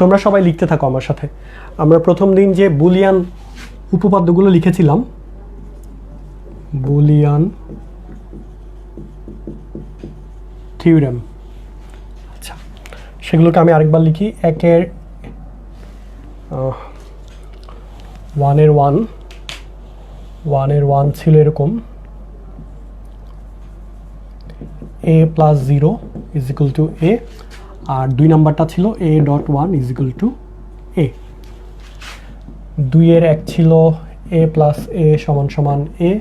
তোমরা সবাই লিখতে থাকো আমার সাথে। আমরা প্রথম দিন যে বুলিয়ান উপপাদ্যগুলো লিখেছিলাম, বুলিয়ান থিওরেম, আচ্ছা সেগুলোকে আমি আরেকবার লিখি। একের ওয়ানের ওয়ান ছিল এরকম, a plus 0 is equal to a, আর 2 নাম্বারটা ছিল a dot 1 is equal to a। 2 এর এক ছিল a প্লাস a সমান সমান a,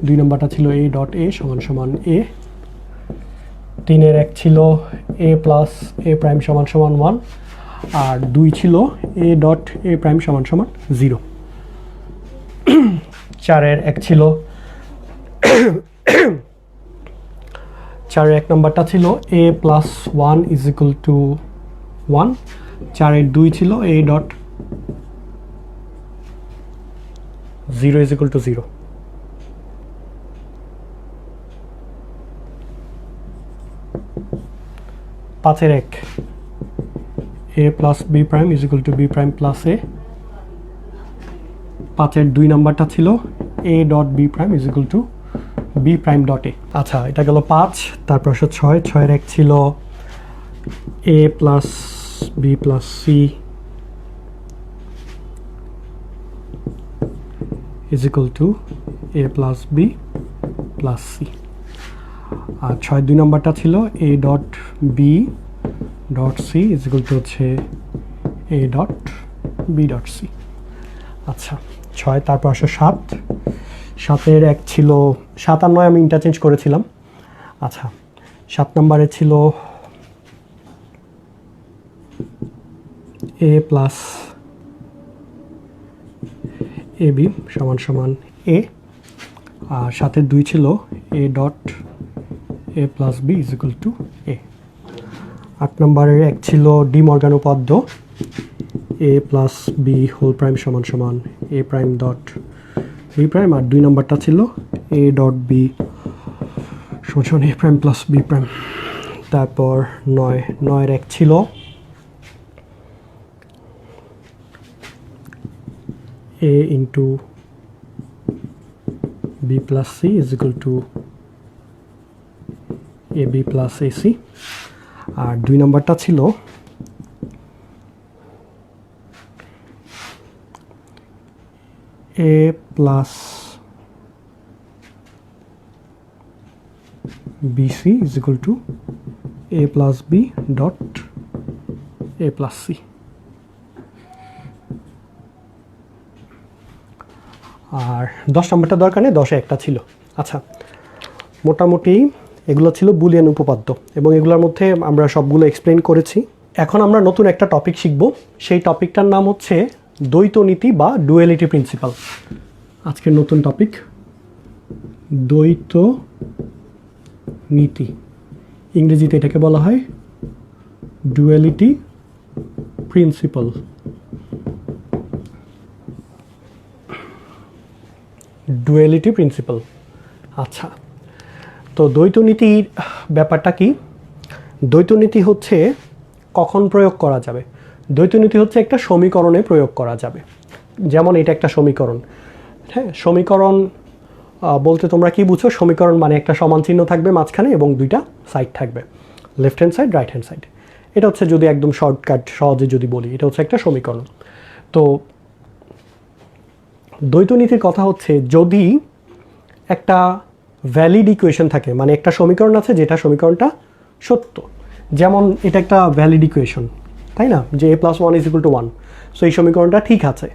2 নাম্বারটা ছিল a ডট a সমান সমান a। 3 এর এক ছিল a প্লাস a প্রাইম সমান সমান 1, আর 2 ছিল a ডট a প্রাইম সমান সমান 0। 4 এর এক ছিল 4 এর এক নাম্বারটা ছিল a plus 1 is equal two 1, 4 এর 2 ছিল a dot 0 is equal two 0। 5 এর এক a plus b prime is equal two b prime plus a, 5 এর 2 নাম্বারটা ছিল a dot b prime is equal two b prime dot a। আচ্ছা এটা গেল 5। তারপর 6 এর এক ছিল a plus b plus c is equal to a plus b plus c, আর 6 2 নাম্বারটা ছিল a dot b dot c is equal two হচ্ছে a dot b dot c। আচ্ছা 6, তারপর 7। 7 এর এক ছিল 7 আর 9 আমি ইন্টারচেঞ্জ করেছিলাম। আচ্ছা 7 নম্বরে ছিল a প্লাস এ বি সমান সমান a, আর 7 এর 2 ছিল a dot a plus B is equal to a। 8 নম্বরের এক ছিল ডি মর্গান উপপাদ্য a plus B whole prime সমান সমান a prime dot B prime, আর 2 নম্বরটা ছিল a ডট বি সমান সমান a prime plus B prime. তারপর 9 এর এক ছিল a into B plus C is equal to A B plus A C, আর 2 নম্বরটা ছিল a plus bc is equal to a plus b dot a plus c। আর 10 নম্বরটা দরকার নেই, 10-এ একটা ছিল। আচ্ছা মোটামুটি এগুলো ছিল বুলিয়ান উপপাদ্য, এবং এগুলোর মধ্যে আমরা সবগুলো এক্সপ্লেন করেছি। এখন আমরা নতুন একটা টপিক শিখব, সেই টপিকটার নাম হচ্ছে দ্বৈত নীতি বা ডুয়ালিটি প্রিন্সিপাল। আজকের নতুন টপিক দ্বৈত নীতি, ইংরেজিতে এটাকে বলা হয় ডুয়ালিটি প্রিন্সিপাল। Duality principal. আচ্ছা তো দ্বৈত নীতির ব্যাপারটা কি? দ্বৈত নীতি হচ্ছে কখন প্রয়োগ করা যাবে? দ্বৈত নীতি হচ্ছে একটা সমীকরণে প্রয়োগ করা যাবে। যেমন এটা একটা সমীকরণ, হ্যাঁ সমীকরণ বলতে তোমরা কি বুঝো? সমীকরণ মানে একটা সমান চিহ্ন থাকবে মাঝখানে এবং 2টা সাইড থাকবে, left hand side right hand side. এটা হচ্ছে যদি একদম শর্টকাট সহজে যদি বলি, এটা হচ্ছে একটা সমীকরণ। তো দ্বৈত নীতির কথা হচ্ছে যদি একটা ভ্যালিড ইকুয়েশন থাকে, মানে একটা সমীকরণ আছে যেটা সমীকরণটা সত্য, যেমন এটা একটা ভ্যালিড ইকুয়েশন তাই না, যে a plus 1 is equal two 1, so এই সমীকরণটা ঠিক আছে।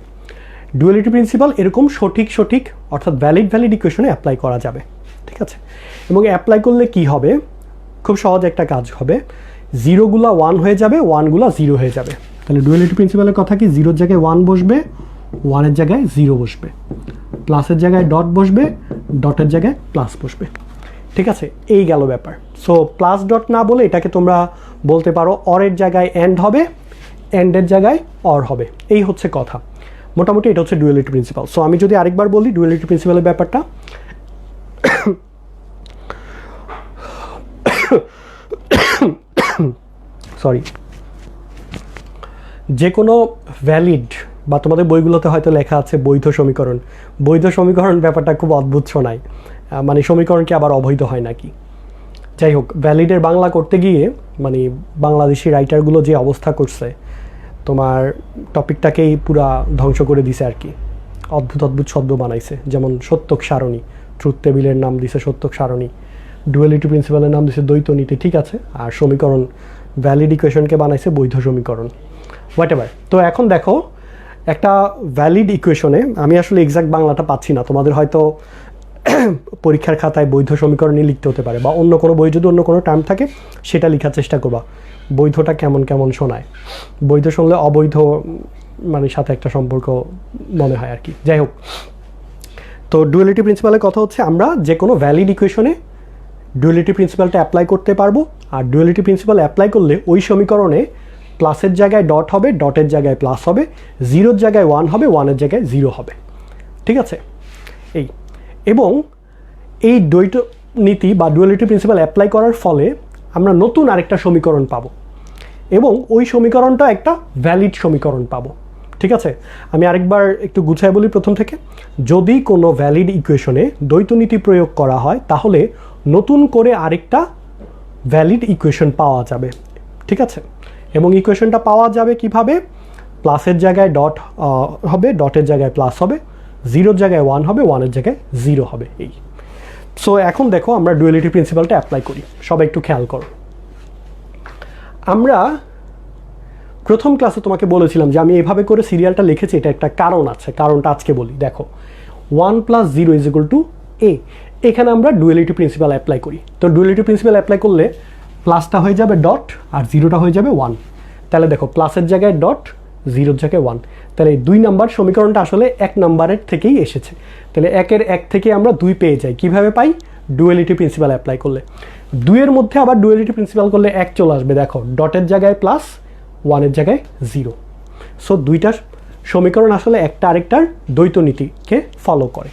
ডুয়ালিটি প্রিন্সিপাল এরকম সঠিক অর্থাৎ ভ্যালিড ইকুয়েশনে অ্যাপ্লাই করা যাবে, ঠিক আছে। এবং অ্যাপ্লাই করলে কি হবে? খুব সহজ একটা কাজ হবে, 0গুলা 1 হয়ে যাবে, 1গুলা 0 হয়ে যাবে। তাহলে ডুয়ালিটি প্রিন্সিপালের কথা কি, 0-এর জায়গায় 1 বসবে, 1-এর জায়গায় 0 বসবে, প্লাসের জায়গায় ডট বসবে, ডটের জায়গায় প্লাস বসবে, ঠিক আছে। এই গেল ব্যাপার। সো প্লাস ডট না বলে এটাকে তোমরা বলতে পারো অরের জায়গায় এন্ড হবে, এন্ডের জায়গায় অর হবে, এই হচ্ছে কথা। মোটামুটি এটা হচ্ছে ডুয়ালিটি প্রিন্সিপাল। সো আমি যদি আরেকবার বলি ডুয়ালিটি প্রিন্সিপালের ব্যাপারটা, সরি, যে কোনো ভ্যালিড বা তোমাদের বইগুলোতে হয়তো লেখা আছে বৈধ সমীকরণ। বৈধ সমীকরণ ব্যাপারটা খুব অদ্ভুত শোনায়, মানে সমীকরণ কি আবার অবৈধ হয় নাকি? যাই হোক, ভ্যালিডের বাংলা করতে গিয়ে মানে বাংলাদেশি রাইটারগুলো যে অবস্থা করছে, তোমার টপিকটাকেই পুরা ধ্বংস করে দিছে আর কি। অদ্ভুত অদ্ভুত শব্দ বানাইছে, যেমন সত্যক সারণী, ট্রুথ টেবিলের নাম দিছে সত্যক সারণী, ডুয়ালিটি প্রিন্সিপালের নাম দিছে দ্বৈত নীতি, ঠিক আছে। আর সমীকরণ ভ্যালিড ইকুয়েশনকে বানাইছে বৈধ সমীকরণ, হোয়াট এভার। তো এখন দেখো একটা ভ্যালিড ইকুয়েশনে, আমি আসলে এক্সাক্ট বাংলাটা পাচ্ছি না, তোমাদের হয়তো পরীক্ষার খাতায় বৈধ সমীকরণই লিখতে হতে পারে, বা অন্য কোনো বই যদি অন্য কোনো টার্ম থাকে সেটা লেখার চেষ্টা করবা। বৈধটা কেমন কেমন শোনায়, বৈধ শুনলে অবৈধ মানে সাথে একটা সম্পর্ক মনে হয় আর কি। যাই হোক, তো ডুয়ালিটি প্রিন্সিপালের কথা হচ্ছে আমরা যে কোনো ভ্যালিড ইকুয়েশনে ডুয়ালিটি প্রিন্সিপালটা অ্যাপ্লাই করতে পারবো। আর ডুয়ালিটি প্রিন্সিপাল অ্যাপ্লাই করলে ওই সমীকরণে প্লাসের জায়গায় ডট হবে, ডটের জায়গায় প্লাস হবে, জিরোর জায়গায় 1 হবে, 1-এর জায়গায় 0 হবে, ঠিক আছে। এই এবং এই দ্বৈত নীতি বা ডুয়ালিটি প্রিন্সিপাল অ্যাপ্লাই করার ফলে আমরা নতুন আরেকটা সমীকরণ পাবো, এবং ওই সমীকরণটা একটা ভ্যালিড সমীকরণ পাবো, ঠিক আছে। আমি আরেকবার একটু গুছায় বলি প্রথম থেকে। যদি কোনো ভ্যালিড ইকুয়েশনে দ্বৈত নীতি প্রয়োগ করা হয় তাহলে নতুন করে আরেকটা ভ্যালিড ইকুয়েশন পাওয়া যাবে, ঠিক আছে। এবং ইকুয়েশনটা পাওয়া যাবে কিভাবে? প্লাসের জায়গায় ডট হবে, ডটের জায়গায় প্লাস হবে, জিরোর জায়গায় 1 হবে, 1-এর জায়গায় 0 হবে। এই সো এখন দেখো আমরা ডুয়ালিটি প্রিন্সিপালটা অ্যাপ্লাই করি, সবাই একটু খেয়াল করো। আমরা প্রথম ক্লাসে তোমাকে বলেছিলাম যে আমি এভাবে করে সিরিয়ালটা লিখেছি, এটা একটা কারণ আছে, কারণটা আজকে বলি। দেখো 1 + 0 = a, এখানে আমরা ডুয়ালিটি প্রিন্সিপাল অ্যাপ্লাই করি। তো ডুয়ালিটি প্রিন্সিপাল অ্যাপ্লাই করলে প্লাসটা হয়ে যাবে ডট আর জিরোটা হয়ে যাবে 1। তাহলে দেখো প্লাসের জায়গায় ডট, জিরোর জায়গায় 1, তাহলে এই 2 নাম্বার সমীকরণটা আসলে 1 নাম্বারের থেকেই এসেছে। তাহলে 1-এর 1 থেকে আমরা 2 পেয়ে যাই। কিভাবে পাই? ডুয়ালিটি প্রিন্সিপাল অ্যাপ্লাই করলে। 2-এর মধ্যে আবার ডুয়ালিটি প্রিন্সিপাল করলে 1 চলে আসবে, দেখো ডটের জায়গায় প্লাস, 1-এর জায়গায় 0। সো 2টা সমীকরণ আসলে একটা আরেকটার দ্বৈত নীতিকে ফলো করে।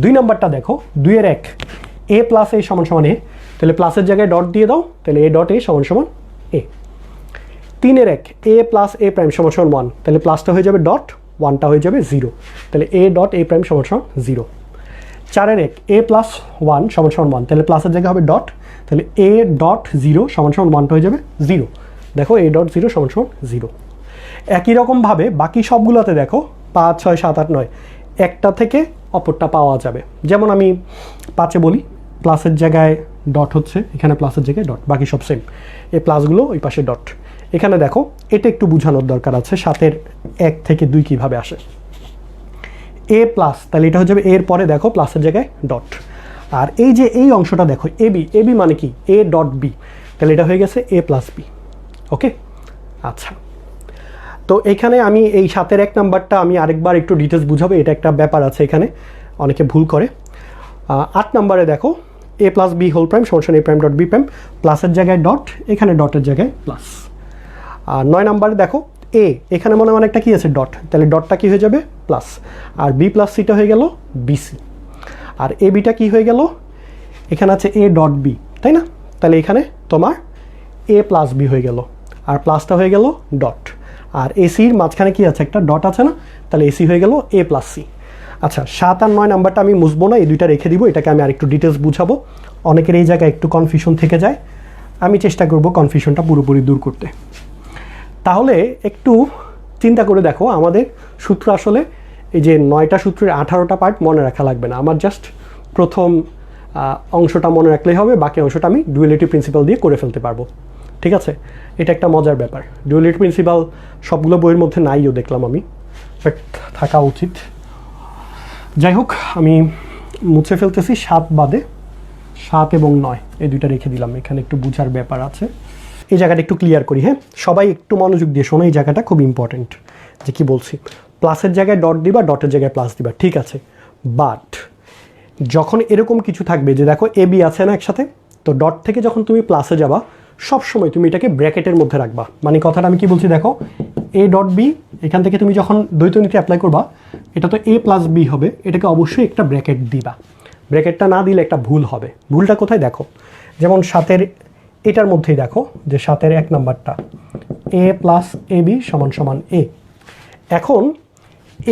2 নাম্বারটা দেখো, 2-এর 1, a + a = a, তাহলে প্লাসের জায়গায় ডট দিয়ে দাও, তাহলে a · a = a। 3-এর 1, a + a' = 1, তাহলে প্লাসটা হয়ে যাবে ডট, 1টা হয়ে যাবে 0, তাহলে a · a' = 0। 4-এর 1, a + 1 = 1, তাহলে প্লাসের জায়গায় হবে ডট, তাহলে a · 0 = 1টা হয়ে যাবে 0। দেখো a · 0 = 0। একই রকমভাবে বাকি সবগুলোতে দেখো 5, 6, 7, 8, 9 একটা থেকে অপরটা পাওয়া যাবে। যেমন আমি 5-এ বলি, প্লাসের জায়গায় ডট হচ্ছে, এখানে প্লাসের জায়গায় ডট, বাকি সব সেম। এই প্লাসগুলো ওই পাশে ডট। এখানে দেখো এটা একটু বোঝানোর দরকার আছে, 7-এর 1 থেকে 2 কীভাবে আসে। a+, তাহলে এটা হয়ে যাবে এর পরে দেখো প্লাসের জায়গায় ডট। আর এই যে এই অংশটা দেখো ab মানে কি? a · b, তাহলে এটা হয়ে গেছে a + b। ওকে, আচ্ছা। তো এখানে আমি এই 7-এর 1 নাম্বারটা আমি আরেকবার একটু ডিটেলস বুঝাবো, এটা একটা ব্যাপার আছে এখানে, অনেকে ভুল করে। 8 নাম্বারে দেখো a + b whole prime = a' .b', প্লাসের জায়গায় ডট, এখানে ডটের জায়গায় প্লাস। আর 9 নাম্বারে দেখো a, এখানে মনে একটা কি আছে ডট, তাহলে ডটটা কি হয়ে যাবে প্লাস, আর b + c টা হয়ে গেল bc। আর abটা কি হয়ে গেল? এখানে আছে a · b, তাই না? তাহলে এখানে তোমার a + b হয়ে গেল, আর প্লাসটা হয়ে গেল ডট, আর এসির মাঝখানে কি আছে? একটা ডট আছে না? তাহলে এসি হয়ে গেল a + c। আচ্ছা, 7 আর 9 নাম্বারটা আমি মুছবো না, এই দুইটা রেখে দিব, এটাকে আমি আরেকটু ডিটেলস বুঝাবো। অনেকের এই জায়গায় একটু কনফিউশন থেকে যায়, আমি চেষ্টা করব কনফিউশনটা পুরোপুরি দূর করতে। তাহলে একটু চিন্তা করে দেখো, আমাদের সূত্র আসলে এই যে 9টা সূত্রের 18টা পার্ট মনে রাখা লাগবে না, আমার জাস্ট প্রথম অংশটা মনে রাখলেই হবে, বাকি অংশটা আমি ডুয়ালিটি প্রিন্সিপাল দিয়ে করে ফেলতে পারবো, ঠিক আছে। এটা একটা মজার ব্যাপার, ডুয়ালিটি প্রিন্সিপাল সবগুলো বইয়ের মধ্যে নাইও দেখলাম আমি, বাট থাকা উচিত। যাই হোক, আমি মুছে ফেলতেছি 7 বাদে, 7 এবং 9 এই দুইটা রেখে দিলাম, এখানে একটু বুঝার ব্যাপার আছে। এই জায়গাটা একটু ক্লিয়ার করি, হ্যাঁ, সবাই একটু মনোযোগ দিয়ে শোনো, এই জায়গাটা খুব ইম্পর্টেন্ট। যে কি বলছি, প্লাসের জায়গায় ডট দিবা, ডটের জায়গায় প্লাস দিবা, ঠিক আছে। বাট যখন এরকম কিছু থাকবে যে দেখো এবি আছে না একসাথে, তো ডট থেকে যখন তুমি প্লাসে যাবা সবসময় তুমি এটাকে ব্র্যাকেটের মধ্যে রাখবা। মানে কথাটা আমি কি বলছি দেখো, a · b, এখান থেকে তুমি যখন দ্বৈত নীতি অ্যাপ্লাই করবা, এটা তো a + b হবে, এটাকে অবশ্যই একটা ব্র্যাকেট দিবা। ব্র্যাকেটটা না দিলে একটা ভুল হবে। ভুলটা কোথায় দেখো, যেমন 7-এর এটার মধ্যেই দেখো যে 7-এর 1 নাম্বারটা এ প্লাস এ বি সমান সমান এ। এখন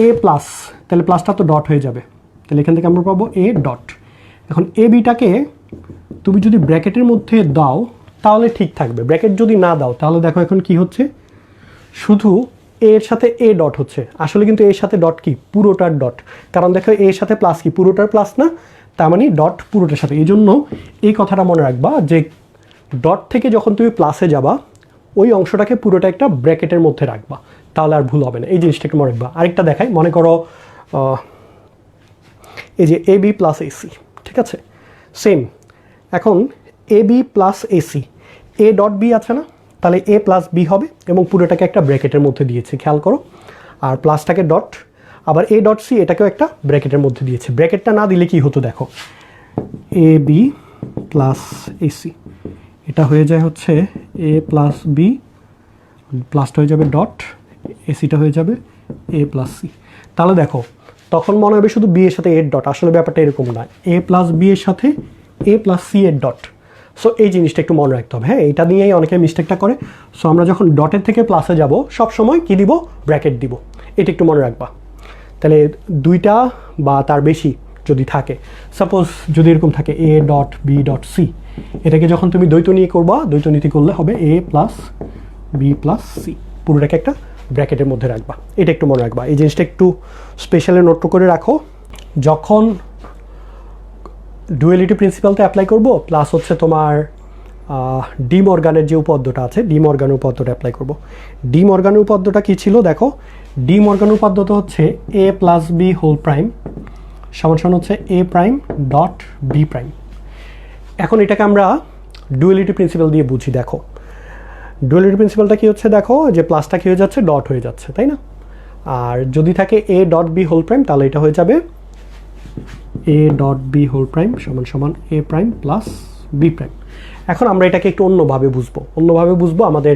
এ প্লাস, তাহলে প্লাসটা তো ডট হয়ে যাবে, তাহলে এখান থেকে আমরা পাবো এ ডট। এখন এ বিটাকে তুমি যদি ব্র্যাকেটের মধ্যে দাও তাহলে ঠিক থাকবে, ব্র্যাকেট যদি না দাও তাহলে দেখো এখন কি হচ্ছে, শুধু এর সাথে এ ডট হচ্ছে, আসলে কিন্তু এর সাথে ডট কি পুরোটার ডট, কারণ দেখো এর সাথে প্লাস কি পুরোটার প্লাস না, তার মানে ডট পুরোটার সাথে। এই জন্য এই কথাটা মনে রাখবা যে ডট থেকে যখন তুমি প্লাসে যাবা ওই অংশটাকে পুরোটা একটা ব্র্যাকেটের মধ্যে রাখবা, তাহলে আর ভুল হবে না। এই জিনিসটা একটু মনে রাখবা। আরেকটা দেখাই, মনে করো এই যে এ বি প্লাস এসি, ঠিক আছে, সেম। এখন A B plus AC, A dot B আছে না, তাহলে এ প্লাস বি হবে এবং পুরোটাকে একটা ব্র্যাকেটের মধ্যে দিয়েছে, খেয়াল করো। আর প্লাসটাকে ডট, আবার এ ডট সি এটাকেও একটা ব্র্যাকেটের মধ্যে দিয়েছে। ব্র্যাকেটটা না দিলে কি হতো দেখো, এ বি প্লাস এসি, এটা হয়ে যায় হচ্ছে এ প্লাস বি, প্লাসটা হয়ে যাবে ডট, এসিটা হয়ে যাবে এ প্লাস সি। তাহলে দেখো তখন মনে হবে শুধু বি এর সাথে এর ডট, আসলে ব্যাপারটা এরকম না, এ প্লাস বি এর সাথে এ প্লাস সি এর ডট। সো এই জিনিসটা একটু মনে রাখতে হবে। হ্যাঁ, এটা নিয়েই অনেকে মিস্টেকটা করে। সো আমরা যখন ডটের থেকে প্লাসে যাব সব সময় কী দিব, ব্র্যাকেট দিব, এটা একটু মনে রাখবা। তাহলে দুইটা বা তার বেশি যদি থাকে, সাপোজ যদি এরকম থাকে a dot b dot c, এটাকে যখন তুমি দ্বৈতনীতি করবা, দ্বৈতনীতি করলে হবে a plus B plus c, পুরোটাকে একটা ব্র্যাকেটের মধ্যে রাখবা, এটা একটু মনে রাখবা। এই জিনিসটা একটু স্পেশালি নোট করে রাখো। যখন ডুয়ালিটি প্রিন্সিপালটা অ্যাপ্লাই করব, প্লাস হচ্ছে তোমার ডি মর্গানের যে উপপাদ্যটা আছে, ডি মর্গানের উপপাদ্যটা অ্যাপ্লাই করব। ডি মর্গানের উপপাদ্যটা কী ছিল দেখো, ডি মর্গানের উপপাদ্যটা হচ্ছে এ প্লাস বি হোল প্রাইম সমান সমান হচ্ছে a prime dot B prime. এখন এটাকে আমরা ডুয়ালিটি প্রিন্সিপাল দিয়ে বুঝি। দেখো ডুয়ালিটি প্রিন্সিপালটা কী হচ্ছে, দেখো যে প্লাসটা কী হয়ে যাচ্ছে, ডট হয়ে যাচ্ছে, তাই না? আর যদি থাকে a dot b whole prime, তাহলে এটা হয়ে যাবে a dot b whole prime সমান সমান a prime plus B prime. এখন আমরা এটাকে একটু অন্যভাবে বুঝবো আমাদের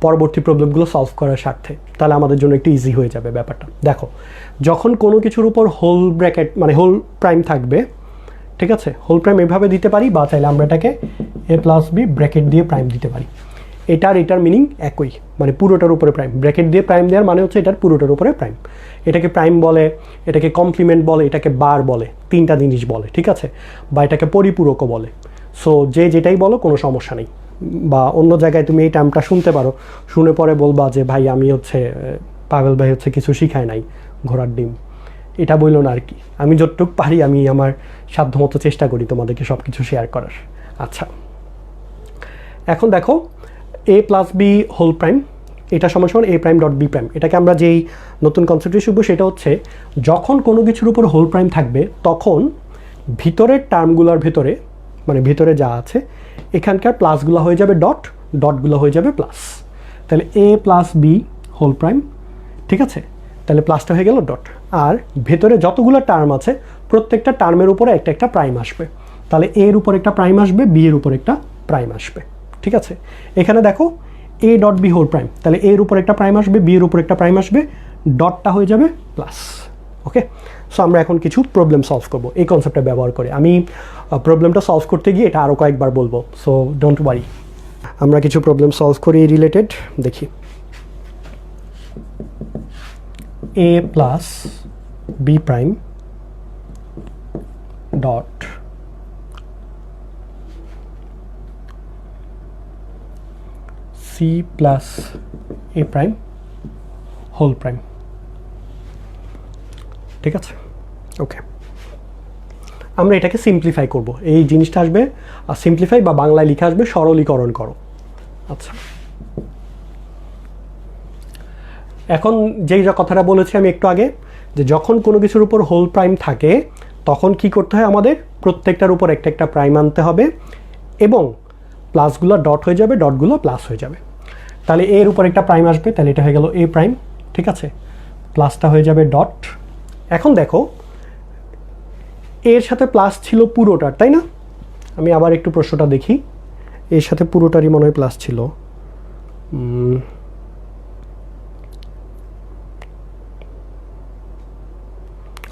পরবর্তী প্রবলেমগুলো সলভ করার স্বার্থে, তাহলে আমাদের জন্য একটু ইজি হয়ে যাবে ব্যাপারটা। দেখো যখন কোনো কিছুর উপর হোল ব্র্যাকেট মানে হোল প্রাইম থাকবে, ঠিক আছে, হোল প্রাইম এভাবে দিতে পারি, বা চাইলে আমরা এটাকে এ প্লাস বি ব্র্যাকেট দিয়ে প্রাইম দিতে পারি। এটার মিনিং একই, মানে পুরোটার উপরে প্রাইম। ব্র্যাকেট দিয়ে প্রাইম দেওয়ার মানে হচ্ছে এটার পুরোটার উপরে প্রাইম। এটাকে প্রাইম বলে, এটাকে কমপ্লিমেন্ট বলে, এটাকে বার বলে, তিনটা জিনিস বলে, ঠিক আছে, বা এটাকে পরিপূরকও বলে। সো যেটাই বলো কোনো সমস্যা নেই। বা অন্য জায়গায় তুমি এই টার্মটা শুনতে পারো, শুনে পরে বলবা যে ভাই আমি হচ্ছে পাগল ভাই হচ্ছে কিছু শিখায় নাই, ঘোড়ার ডিম, এটা বললো না আর কি। আমি যতটুকু পারি আমি আমার সাধ্যমতো চেষ্টা করি তোমাদেরকে সব কিছু শেয়ার করার। আচ্ছা, এখন দেখো এ প্লাস বি হোল প্রাইম, এটা সমান সমান a prime dot B prime. এটাকে আমরা যেই নতুন কনসেপ্টে শিখবো সেটা হচ্ছে যখন কোনো কিছুর উপর হোল প্রাইম থাকবে তখন ভিতরের টার্মগুলোর ভেতরে, মানে ভিতরে যা আছে এখানকার প্লাসগুলো হয়ে যাবে ডট, ডটগুলো হয়ে যাবে প্লাস। তাহলে এ প্লাস বি হোল প্রাইম, ঠিক আছে, তাহলে প্লাসটা হয়ে গেল ডট। আর ভেতরে যতগুলো টার্ম আছে প্রত্যেকটা টার্মের উপরে একটা একটা প্রাইম আসবে, তাহলে এর উপর একটা প্রাইম আসবে, বি এর উপর একটা প্রাইম আসবে, ঠিক আছে। এখানে দেখো a dot b whole prime, তাহলে এর উপর একটা প্রাইম আসবে, বি এর উপর একটা প্রাইম আসবে, ডটটা হয়ে যাবে প্লাস। ওকে, সো আমরা এখন কিছু প্রবলেম সলভ করবো এই কনসেপ্টটা ব্যবহার করে। আমি প্রবলেমটা সলভ করতে গিয়ে এটা আরও কয়েকবার বলবো, সো ডোন্ট ওয়ারি। আমরা কিছু প্রবলেম সলভ করি রিলেটেড, দেখি। A plus B prime dot C plus A prime whole prime, ঠিক আছে। ওকে, আমরা এটাকে সিম্পলিফাই করব। এই জিনিসটা আসবে সিম্পলিফাই বা বাংলায় লিখে আসবে সরলীকরণ করো। আচ্ছা, এখন যেই কথাটা বলেছি আমি একটু আগে, যে যখন কোনো কিছুর উপর হোল প্রাইম থাকে তখন কি করতে হয়, আমাদের প্রত্যেকটার উপর একটা একটা প্রাইম আনতে হবে এবং প্লাসগুলো ডট হয়ে যাবে, ডটগুলো প্লাস হয়ে যাবে। তাহলে এর উপর একটা প্রাইম আসবে, তাহলে এটা হয়ে গেল এ প্রাইম, ঠিক আছে, প্লাসটা হয়ে যাবে ডট। এখন দেখো এর সাথে প্লাস ছিল পুরোটার, তাই না? আমি আবার একটু প্রশ্নটা দেখি, এর সাথে পুরোটারই মনে হয় প্লাস ছিল।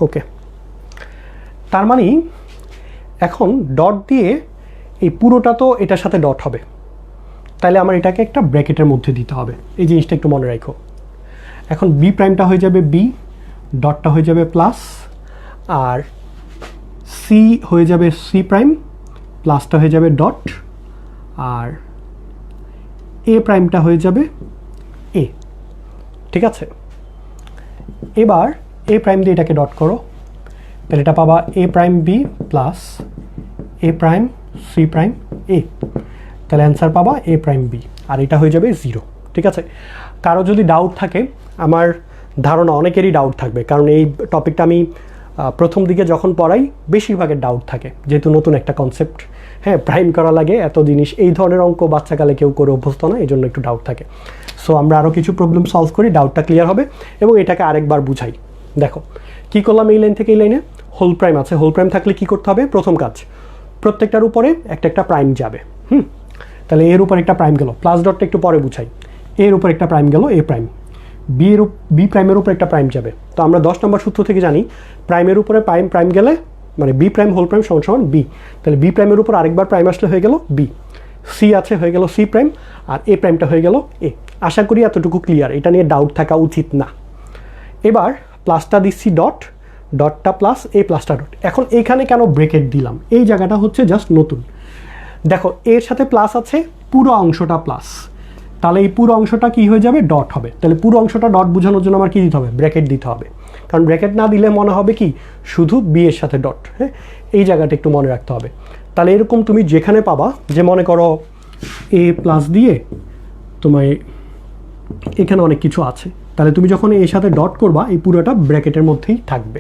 ওকে, তার মানে এখন ডট দিয়ে এই পুরোটা তো এটার সাথে ডট হবে, তাহলে আমার এটাকে একটা ব্র্যাকেটের মধ্যে দিতে হবে, এই জিনিসটা একটু মনে রাখো। এখন বি প্রাইমটা হয়ে যাবে বি, ডটটা হয়ে যাবে প্লাস, আর সি হয়ে যাবে সি প্রাইম, প্লাসটা হয়ে যাবে ডট, আর এ প্রাইমটা হয়ে যাবে এ। ঠিক আছে, এবার এ প্রাইম দিয়ে এটাকে ডট করো, তাহলে এটা পাবা এ prime B plus A prime C prime এ, তাহলে অ্যান্সার পাবা এ প্রাইম বি, আর এটা হয়ে যাবে 0। ঠিক আছে, কারো যদি ডাউট থাকে, আমার ধারণা অনেকেরই ডাউট থাকবে, কারণ এই টপিকটা আমি প্রথম দিকে যখন পড়াই বেশিরভাগের ডাউট থাকে, যেহেতু নতুন একটা কনসেপ্ট, হ্যাঁ প্রাইম করা লাগে, এত জিনিস, এই ধরনের অঙ্ক বাচ্চাকালে কেউ করে অভ্যস্ত না, এই জন্য একটু ডাউট থাকে। সো আমরা আরও কিছু প্রবলেম সলভ করি, ডাউটটা ক্লিয়ার হবে, এবং এটাকে আরেকবার বুঝাই। দেখো কী করলাম, এই লাইন থেকে এই লাইনে হোল প্রাইম আছে, হোল প্রাইম থাকলে কী করতে হবে, প্রথম কাজ প্রত্যেকটার উপরে একটা একটা প্রাইম যাবে। তাহলে এর উপর একটা প্রাইম গেল, প্লাস ডটটা একটু পরে বুঝাই, এর উপর একটা প্রাইম গেল এ প্রাইম, বি প্রাইমের উপর একটা প্রাইম যাবে। তো আমরা 10 নম্বর সূত্র থেকে জানি প্রাইমের উপরে প্রাইম গেলে মানে বি প্রাইম হোল প্রাইম সমান সমান বি, তাহলে বি প্রাইমের উপর আরেকবার প্রাইম আসলে হয়ে গেল বি, সি আছে হয়ে গেল সি প্রাইম, আর এ প্রাইমটা হয়ে গেল এ। আশা করি এতটুকু ক্লিয়ার, এটা নিয়ে ডাউট থাকা উচিত না। এবার প্লাসটা দিচ্ছি ডট, ডটটা প্লাস এ প্লাসটা ডট। এখন এখানে কেন ব্রেকেট দিলাম, এই জায়গাটা হচ্ছে জাস্ট নতুন। দেখো এর সাথে প্লাস আছে, পুরো অংশটা প্লাস, তাহলে এই পুরো অংশটা কি হয়ে যাবে, ডট হবে। তাহলে পুরো অংশটা ডট বোঝানোর জন্য আমার কি দিতে হবে, ব্র্যাকেট দিতে হবে, কারণ ব্র্যাকেট না দিলে মনে হবে কি শুধু বি এর সাথে ডট। হ্যাঁ, এই জায়গাটা একটু মনে রাখতে হবে। তাহলে এরকম তুমি যেখানে পাবা, যে মনে করো এ প্লাস দিয়ে তোমায় এখানে অনেক কিছু আছে, তাহলে তুমি যখন এর সাথে ডট করবা এই পুরোটা ব্র্যাকেটের মধ্যেই থাকবে,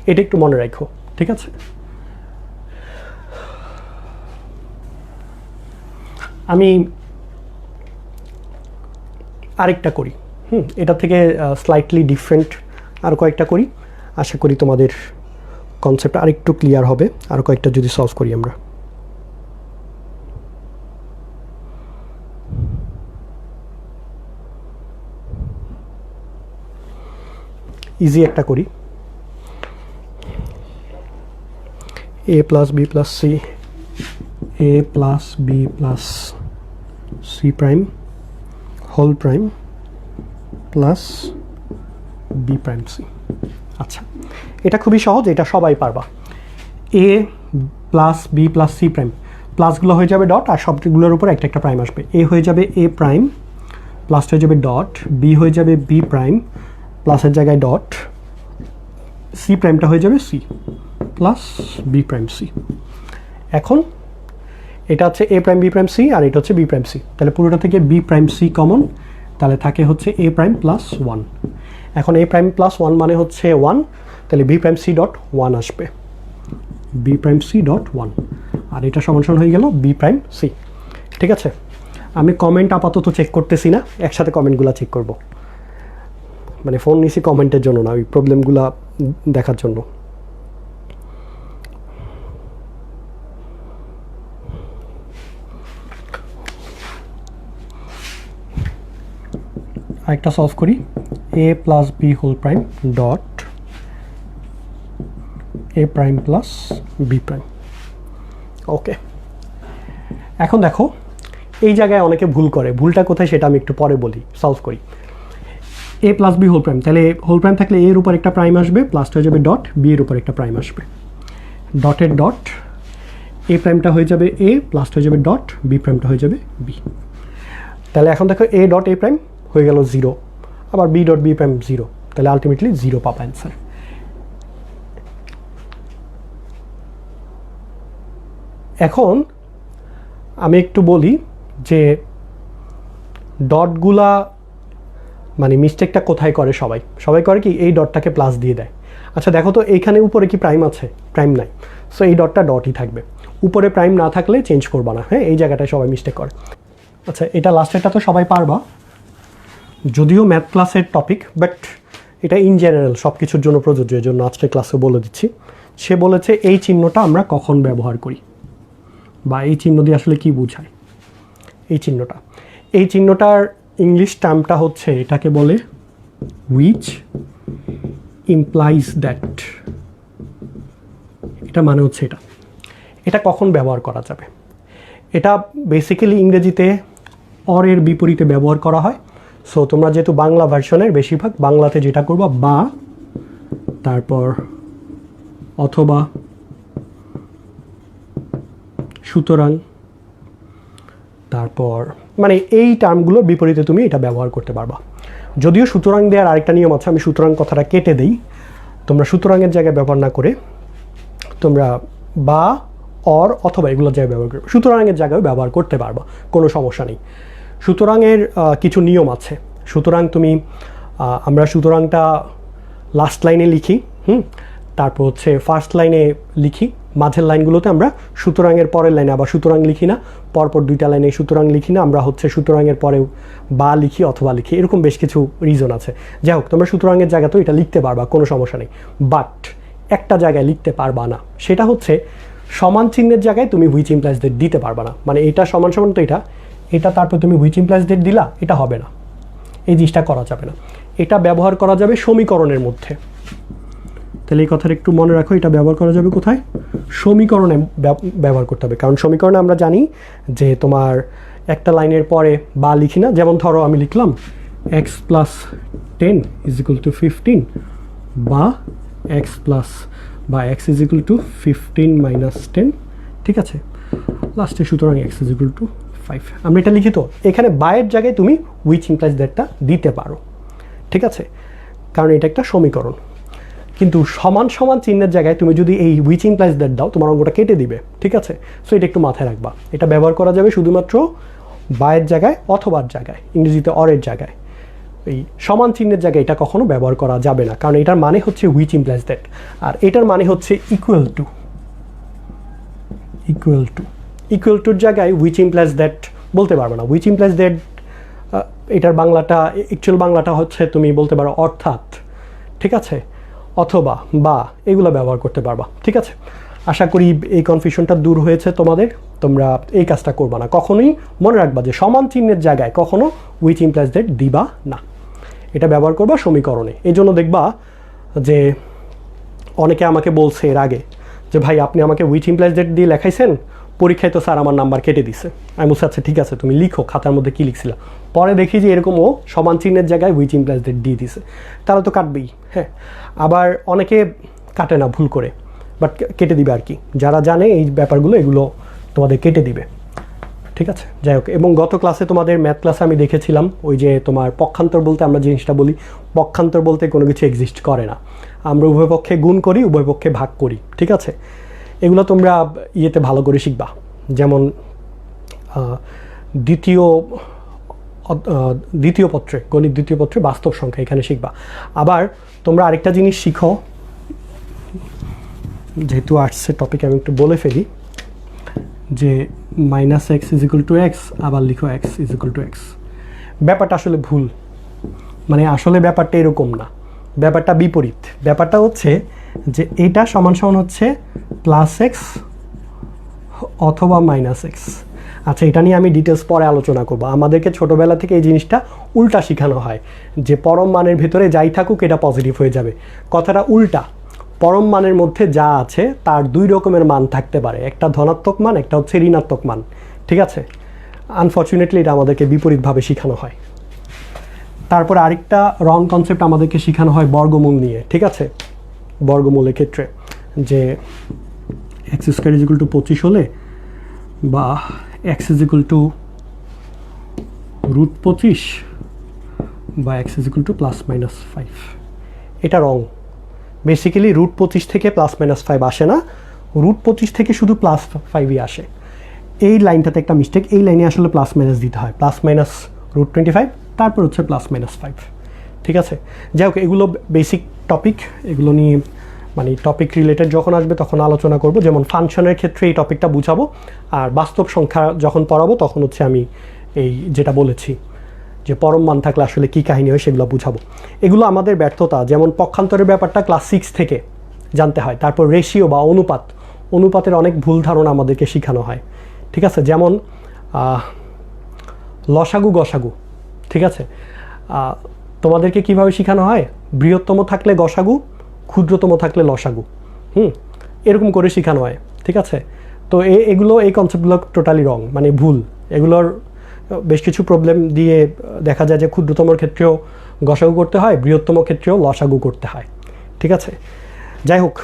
এটা একটু মনে রাখো। ঠিক আছে, আমি আরেকটা করি, এটা থেকে স্লাইটলি ডিফারেন্ট আর কয়েকটা করি, আশা করি তোমাদের কনসেপ্ট আরেকটু ক্লিয়ার হবে। আর কয়েকটা যদি সলভ করি আমরা, ইজি একটা করি, A plus B plus C, A plus B plus C prime whole prime plus B prime C. আচ্ছা, এটা খুবই সহজ, এটা সবাই পারবা। A plus B plus C prime, প্লাসগুলো হয়ে যাবে ডট, আর সবগুলোর উপর একটা একটা প্রাইম আসবে। এ হয়ে যাবে এ প্রাইম, প্লাসটা হয়ে যাবে ডট, বি হয়ে যাবে বি প্রাইম, প্লাসের জায়গায় ডট, সি প্রাইমটা হয়ে যাবে c plus B prime c. এখন এটা হচ্ছে a prime b prime c, আর এটা হচ্ছে বি প্রাইম সি, তাহলে পুরোটা থেকে বি প্রাইম সি কমন, তাহলে থাকে হচ্ছে এ প্রাইম প্লাস 1। এখন এ প্রাইম প্লাস 1 মানে হচ্ছে 1, তাহলে বি প্রাইম সি ডট 1 আসবে, বি প্রাইম সি ডট 1, আর এটা সমান হয়ে গেল বি প্রাইম সি। ঠিক আছে, আমি কমেন্ট আপাতত চেক করতেছি না, একসাথে কমেন্টগুলো চেক করব, মানে ফোন নিছি কমেন্টের জন্য না, ওই প্রবলেমগুলো দেখার জন্য। আরেকটা সলভ করি, A plus B whole prime dot A prime plus B prime. Okay, এখন দেখো এই জায়গায় অনেকে ভুল করে, ভুলটা কোথায় সেটা আমি একটু পরে বলি, সলভ করি। A plus B whole prime, তাহলে হোল প্রাইম থাকলে এর উপর একটা প্রাইম আসবে, প্লাসটা হয়ে যাবে ডট, বি এর উপর একটা প্রাইম আসবে, ডটের ডট, এ প্রাইমটা হয়ে যাবে এ, প্লাসটা হয়ে যাবে ডট, বি প্রাইমটা হয়ে যাবে বি। তাহলে এখন দেখো এ ডট এ প্রাইম হয়ে গেল 0, আবার বি ডট বি প্রাইম 0, তাহলে আলটিমেটলি 0 পাবা অ্যান্সার। এখন আমি একটু বলি যে ডটগুলা মানে মিস্টেকটা কোথায় করে, সবাই করে কি এই ডটটাকে প্লাস দিয়ে দেয়। আচ্ছা দেখো তো এইখানে উপরে কি প্রাইম আছে, প্রাইম নাই, সো এই ডটটা ডটই থাকবে, উপরে প্রাইম না থাকলে চেঞ্জ করবা না। হ্যাঁ, এই জায়গাটায় সবাই মিস্টেক করে। আচ্ছা, এটা লাস্টেরটা তো সবাই পারবা, যদিও ম্যাথ ক্লাসের টপিক, বাট এটা ইন জেনারেল সব কিছুর জন্য প্রযোজ্য, এই জন্য আজকের ক্লাসে বলে দিচ্ছি। সে বলেছে এই চিহ্নটা আমরা কখন ব্যবহার করি, বা এই চিহ্ন দিয়ে আসলে কি বোঝায়। এই চিহ্নটার ইংলিশ টার্মটা হচ্ছে, এটাকে বলে which implies that, এটা মানে হচ্ছে এটা কখন ব্যবহার করা যাবে। এটা বেসিক্যালি ইংরেজিতে অরের বিপরীতে ব্যবহার করা হয়। সো তোমরা যেহেতু বাংলা ভার্সনের বেশিরভাগ বাংলাতে যেটা করবা বা, তারপর অথবা, সুতরাং, তারপর মানে এই টার্মগুলোর বিপরীতে তুমি এটা ব্যবহার করতে পারবা। যদিও সুতরাং দেওয়ার আরেকটা নিয়ম আছে, আমি সুতরাং কথাটা কেটে দিই। তোমরা সুতরাংয়ের জায়গায় ব্যবহার না করে তোমরা বা, অর, অথবা এগুলোর জায়গায় ব্যবহার করবে। সুতরাংয়ের জায়গায় ব্যবহার করতে পারবা, কোনো সমস্যা নেই। সুতরাংয়ের কিছু নিয়ম আছে। সুতরাং তুমি আমরা সুতরাংটা লাস্ট লাইনে লিখি, তারপর হচ্ছে ফার্স্ট লাইনে লিখি, মাঝের লাইনগুলোতে আমরা সুতরাংয়ের পরের লাইনে আবার সুতরাং লিখি না, পরপর দুইটা লাইনে সুতরাং লিখি না, আমরা হচ্ছে সুতরাংয়ের পরেও বা লিখি অথবা লিখি, এরকম বেশ কিছু রিজন আছে। যাই হোক, তোমরা সুতরাংয়ের জায়গাতেও এটা লিখতে পারবা, কোনো সমস্যা নেই। বাট একটা জায়গায় লিখতে পারবা না, সেটা হচ্ছে সমান চিহ্নের জায়গায় তুমি হুইচ ইমপ্লাইজ দ্যাট দিতে পারবা না। মানে এটা সমান সমান তো এটা তারপর তুমি হুইচ ইমপ্লাইজ দ্যাট দিলা, এটা হবে না, এই জিনিসটা করা যাবে না। এটা ব্যবহার করা যাবে সমীকরণের মধ্যে। তাহলে এই কথাটা একটু মনে রাখো, এটা ব্যবহার করা যাবে কোথায়? সমীকরণে ব্যবহার করতে হবে। কারণ সমীকরণে আমরা জানি যে তোমার একটা লাইনের পরে বা লিখি না। যেমন ধরো আমি লিখলাম x plus 10 is equal two 15 বা এক্স প্লাস বা x is equal two 15 minus 10, ঠিক আছে, লাস্টে সুতরাং এক্স ইজ ইকুয়াল টু 5। আমরা এটা লিখি, তো এখানে বায়ের জায়গায় তুমি হুইচ ইমপ্লাইজ দ্যাটটা দিতে পারো, ঠিক আছে, কারণ এটা একটা সমীকরণ। কিন্তু সমান সমান চিহ্নের জায়গায় তুমি যদি এই হুইচ ইমপ্লাইজ দ্যাট দাও, তোমার অঙ্কটা কেটে দিবে, ঠিক আছে। সো এটা একটু মাথায় রাখবা। এটা ব্যবহার করা যাবে শুধুমাত্র বায়ের জায়গায় অথবার জায়গায়, ইংরেজিতে অরের জায়গায়। এই সমান চিহ্নের জায়গায় এটা কখনো ব্যবহার করা যাবে না, কারণ এটার মানে হচ্ছে হুইচ ইমপ্লাইজ দ্যাট, আর এটার মানে হচ্ছে ইকুয়াল টু। ইকুয়াল টুর জায়গায় হুইচ ইমপ্লাইজ দ্যাট বলতে পারবে না। হুইচ ইমপ্লাইজ দ্যাট এটার বাংলাটা, অ্যাকচুয়াল বাংলাটা হচ্ছে তুমি বলতে পারো অর্থাৎ, ঠিক আছে, অথবা বা, এগুলো ব্যবহার করতে পারবা, ঠিক আছে। আশা করি এই কনফিউশনটা দূর হয়েছে তোমাদের। তোমরা এই কাজটা করবা না, কখনোই মনে রাখবা যে সমান চিহ্নের জায়গায় কখনো হুইচ ইমপ্লাইজ দ্যাট দিবা না, এটা ব্যবহার করবা সমীকরণে। এই জন্য দেখবা যে অনেকে আমাকে বলছে এর আগে যে ভাই আপনি আমাকে হুইচ ইমপ্লাইজ দ্যাট দিয়ে লেখাইছেন, পরীক্ষায় তো স্যার আমার নাম্বার কেটে দিছে। আমি বলছি আচ্ছা ঠিক আছে, তুমি লিখো খাতার মধ্যে কী লিখছিলা। পরে দেখি যে এরকমও সমান চিহ্নের জায়গায় হুইচ ইমপ্লাইজ দ্যাট দিয়ে দিছে, তাহলে তো কাটবেই। হ্যাঁ, আবার অনেকে কাটে না ভুল করে, বাট কেটে দিবে আর কি। যারা জানে এই ব্যাপারগুলো, এগুলো তোমাদের কেটে দিবে, ঠিক আছে। যাই হোক, এবং গত ক্লাসে তোমাদের ম্যাথ ক্লাসে আমি দেখেছিলাম ওই যে তোমার পক্ষান্তর বলতে আমরা জিনিসটা বলি, পক্ষান্তর বলতে কোনো কিছু এক্সিস্ট করে না। আমরা উভয় পক্ষে গুণ করি, উভয় পক্ষে ভাগ করি, ঠিক আছে। এগুলো তোমরা ইয়েতে ভালো করে শিখবা, যেমন দ্বিতীয় পত্রে, গণিত দ্বিতীয় পত্রে বাস্তব সংখ্যা, এখানে শিখবা। আবার তোমরা আরেকটা জিনিস শিখো, যেহেতু আর্টসের টপিক আমি একটু বলে ফেলি, যে minus x is equal two x, আবার লিখো x is equal two x. ব্যাপারটা আসলে ভুল, মানে আসলে ব্যাপারটা এরকম না, ব্যাপারটা বিপরীত। ব্যাপারটা হচ্ছে যে এটা সমান সমান হচ্ছে প্লাস এক্স অথবা মাইনাস এক্স। আচ্ছা, এটা নিয়ে আমি ডিটেলস পরে আলোচনা করবো। আমাদেরকে ছোটোবেলা থেকে এই জিনিসটা উল্টা শেখানো হয় যে পরম মানের ভেতরে যাই থাকুক এটা পজিটিভ হয়ে যাবে। কথাটা উল্টা। পরম মানের মধ্যে যা আছে তার দুই রকমের মান থাকতে পারে, একটা ধনাত্মক মান, একটা হচ্ছে ঋণাত্মক মান, ঠিক আছে। আনফর্চুনেটলি এটা আমাদেরকে বিপরীতভাবে শেখানো হয়। তারপরে আরেকটা রং কনসেপ্ট আমাদেরকে শেখানো হয় বর্গমূল নিয়ে, ঠিক আছে। বর্গমূলের ক্ষেত্রে যে x square is equal two 25 হলে, বা এক্স ইজ ইকুয়াল টু √25, বা এক্স ইজ ইকুয়াল টু +-5, এটা রং। বেসিক্যালি √25 থেকে +-5 আসে না, √25 থেকে শুধু +5ই আসে। এই লাইনটাতে একটা মিস্টেক, এই লাইনে আসলে প্লাস মাইনাস দিতে হয়, +-√25, তারপর হচ্ছে +-5, ঠিক আছে। যাই হোক, এগুলো বেসিক টপিক, এগুলো নিয়ে মানে টপিক রিলেটেড যখন আসবে তখন আলোচনা করব। যেমন ফাংশনের ক্ষেত্রে এই টপিকটা বুঝাবো, আর বাস্তব সংখ্যা যখন পড়াবো তখন হচ্ছে আমি এই যেটা বলেছি যে পরম মান থাকলে আসলে কী কাহিনী হয় সেগুলো বুঝাবো। এগুলো আমাদের ব্যর্থতা। যেমন পক্ষান্তরের ব্যাপারটা ক্লাস 6 থেকে জানতে হয়। তারপর রেশিও বা অনুপাতের অনেক ভুল ধারণা আমাদেরকে শেখানো হয়, ঠিক আছে। যেমন লসাগু গসাগু, ঠিক আছে। তোমাদেরকে কিভাবে শেখানো হয়, বৃহত্তম থাকলে গসাগু, ক্ষুদ্রতম থাকলে লসাগু, এরকম করে শেখানো হয়, ঠিক আছে। তো এগুলো, এই কনসেপ্টগুলো টোটালি রং, মানে ভুল। এগুলোর বেশ কিছু প্রবলেম দিয়ে দেখা যায় যে ক্ষুদ্রতমর ক্ষেত্রেও গসাগু করতে হয়, বৃহত্তম ক্ষেত্রেও লসাগু করতে হয়। ঠিক আছে, যাই হোক,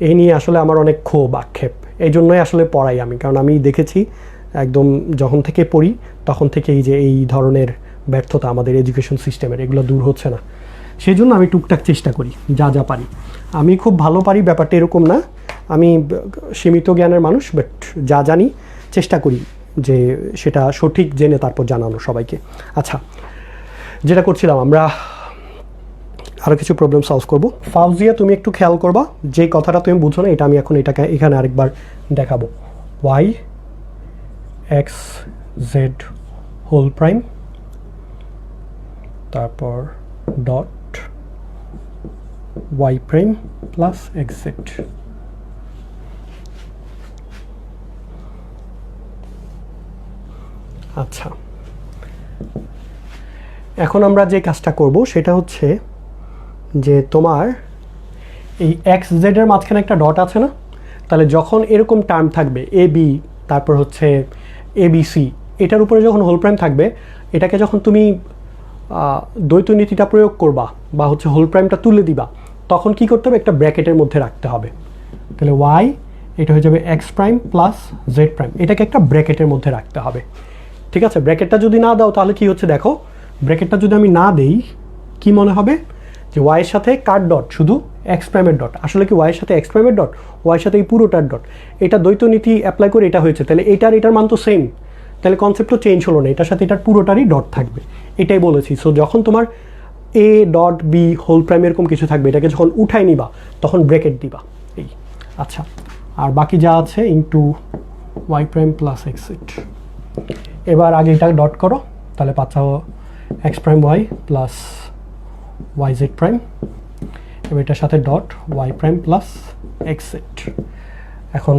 এই নিয়ে আসলে আমার অনেক ক্ষোভ আক্ষেপ, এই জন্যই আসলে পড়াই আমি, কারণ আমি দেখেছি একদম যখন থেকে পড়ি তখন থেকেই যে এই ধরনের ব্যর্থতা আমাদের এডুকেশন সিস্টেমের, এগুলো দূর হচ্ছে না। সেই জন্য আমি টুকটাক চেষ্টা করি যা যা পারি। আমি খুব ভালো পারি ব্যাপারটা এরকম না, আমি সীমিত জ্ঞানের মানুষ, বাট যা জানি চেষ্টা করি যে সেটা সঠিক জেনে তারপর জানানো সবাইকে। আচ্ছা, যেটা করছিলাম, আমরা আরও কিছু প্রবলেম সলভ করব। ফাউজিয়া, তুমি একটু খেয়াল করবা, যে কথাটা তুমি বুঝো না এটা আমি এখন এখানে আরেকবার দেখাবো। Y X Z whole prime, তারপর dot Y prime plus X Z. আচ্ছা, এখন আমরা যে কাজটা করব সেটা হচ্ছে যে তোমার এই এক্স জেডের মাঝখানে একটা ডট আছে না, তাহলে যখন এরকম টার্ম থাকবে এ বি, তারপর হচ্ছে এ বি সি, এটার উপরে যখন হোল প্রাইম থাকবে, এটাকে যখন তুমি দ্বৈত নীতিটা প্রয়োগ করবা বা হচ্ছে হোল প্রাইমটা তুলে দিবা, তখন কি করতে হবে, একটা ব্র্যাকেটের মধ্যে রাখতে হবে। তাহলে ওয়াই এটা হয়ে যাবে x prime plus Z prime, এটাকে একটা ব্র্যাকেটের মধ্যে রাখতে হবে। ঠিক আছে, ব্র্যাকেটটা যদি না দাও তাহলে কি হচ্ছে দেখো, ব্র্যাকেটটা যদি আমি না দেই কি মনে হবে যে ওয়াইয়ের সাথে কার ডট, শুধু এক্স প্রাইমের ডট, আসলে কি ওয়াইয়ের সাথে এক্স প্রাইমের ডট, ওয়াইয়ের সাথে এই পুরোটার ডট, এটা দ্বৈত নীতি অ্যাপ্লাই করে এটা হয়েছে, তাহলে এটার মান তো সেম, তাহলে কনসেপ্টও চেঞ্জ হলো না, এটার সাথে এটার পুরোটারই ডট থাকবে, এটাই বলেছি। সো যখন তোমার a dot b whole prime এরকম কিছু থাকবে, এটাকে যখন উঠাই নিবা তখন ব্র্যাকেট দিবা এই। আচ্ছা, আর বাকি যা আছে into Y prime plus X Z. এবার আগে এটা ডট করো, তাহলে পাচ্ছ X prime Y plus Y Z prime, এবার এটার সাথে dot Y prime plus X Z. এখন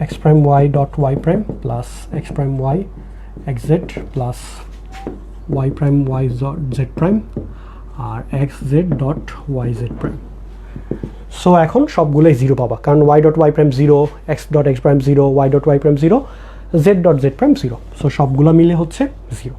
X prime Y dot Y prime plus X prime Y X Z plus Y prime Y Z prime আর X Z dot Y Z prime. So এখন সবগুলোই zero পাবা, কারণ Y dot Y prime zero, x dot x prime zero, y dot Y prime zero, z dot z prime zero. So সবগুলো মিলে হচ্ছে zero.